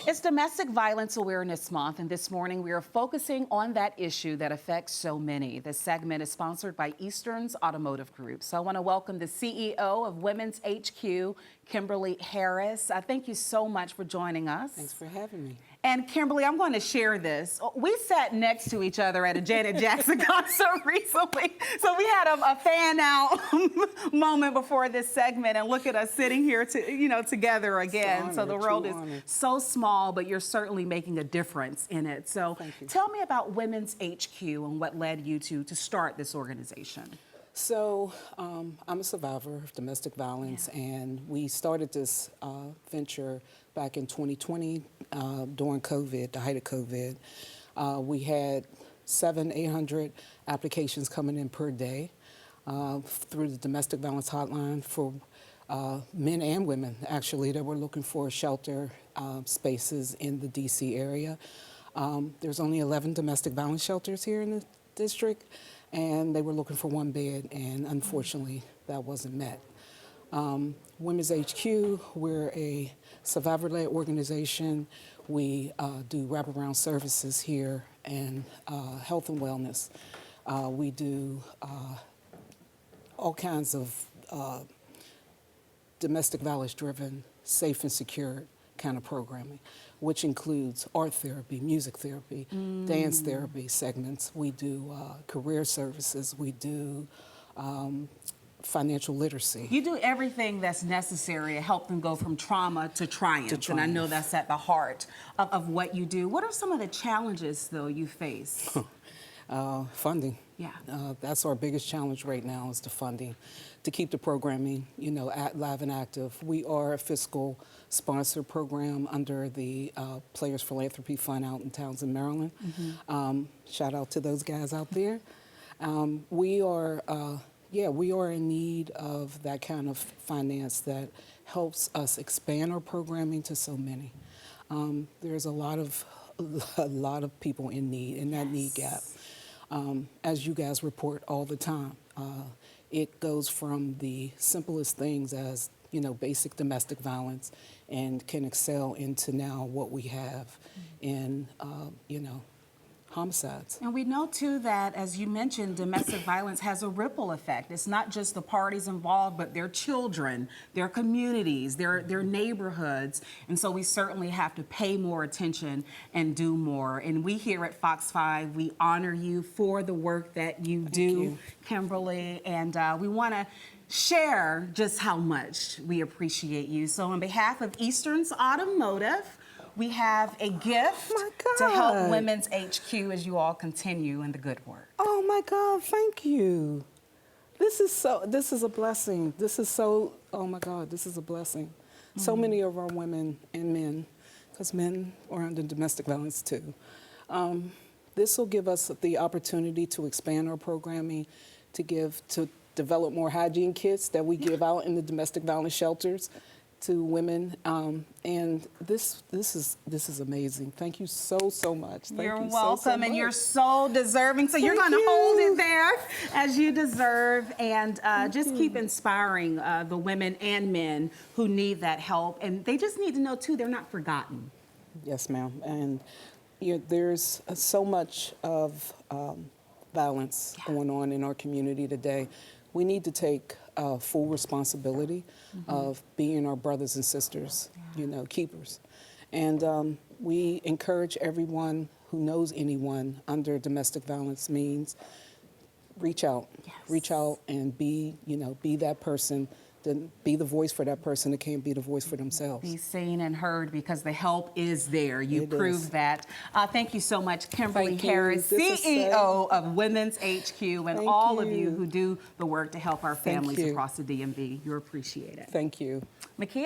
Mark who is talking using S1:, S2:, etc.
S1: It's Domestic Violence Awareness Month, and this morning we are focusing on that issue that affects so many. This segment is sponsored by Eastern's Automotive Group. So I want to welcome the CEO of Women's HQ, Kimberly Harris. Thank you so much for joining us.
S2: Thanks for having me.
S1: And Kimberly, I'm going to share this. We sat next to each other at a Janet Jackson concert recently. So we had a fan out moment before this segment, and look at us sitting here together again. So the world is so small, but you're certainly making a difference in it. So tell me about Women's HQ and what led you to start this organization.
S2: So I'm a survivor of domestic violence, and we started this venture back in 2020 during COVID, the height of COVID. We had 700-800 applications coming in per day through the domestic violence hotline for men and women, actually, that were looking for shelter spaces in the DC area. There's only 11 domestic violence shelters here in the district, and they were looking for one bed, and unfortunately that wasn't met. Women's HQ, we're a survivor-led organization. We do wraparound services here and health and wellness. We do all kinds of domestic violence-driven, safe and secure kind of programming, which includes art therapy, music therapy, dance therapy segments. We do career services. We do financial literacy.
S1: You do everything that's necessary to help them go from trauma to triumph. And I know that's at the heart of what you do. What are some of the challenges, though, you face?
S2: Funding.
S1: Yeah.
S2: That's our biggest challenge right now, is the funding to keep the programming, live and active. We are a fiscal sponsor program under the Players Philanthropy Fund out in Townsend, Maryland. Shout out to those guys out there. We are in need of that kind of finance that helps us expand our programming to so many. There's a lot of people in need, in that need gap. As you guys report all the time, it goes from the simplest things as, basic domestic violence, and can excel into now what we have in, homicides.
S1: And we know, too, that, as you mentioned, domestic violence has a ripple effect. It's not just the parties involved, but their children, their communities, their neighborhoods. And so we certainly have to pay more attention and do more. And we here at Fox 5, we honor you for the work that you do, Kimberly. And we want to share just how much we appreciate you. So on behalf of Eastern's Automotive, we have a gift to help Women's HQ as you all continue in the good work.
S2: Oh my God, thank you. This is a blessing. Oh my God, this is a blessing. So many of our women and men, because men are under domestic violence too. This will give us the opportunity to expand our programming, to develop more hygiene kits that we give out in the domestic violence shelters to women, and this is amazing. Thank you so much. Thank
S1: you're
S2: you
S1: welcome,
S2: so much.
S1: And you're so deserving. So you're going to hold it there as you deserve, and just keep inspiring the women and men who need that help, and they just need to know too they're not forgotten.
S2: Yes, ma'am. And there's so much of violence going on in our community today. We need to take full responsibility of being our brothers and sisters, keepers. And we encourage everyone who knows anyone under domestic violence means reach out. Reach out and be that person, be the voice for that person that can't be the voice for themselves.
S1: Be seen and heard, because the help is there. You proved that. Thank you so much, Kimberly Harris, CEO of Women's HQ, and all of you who do the work to help our families across the DMV. You're appreciated.
S2: Thank you.
S1: Makia?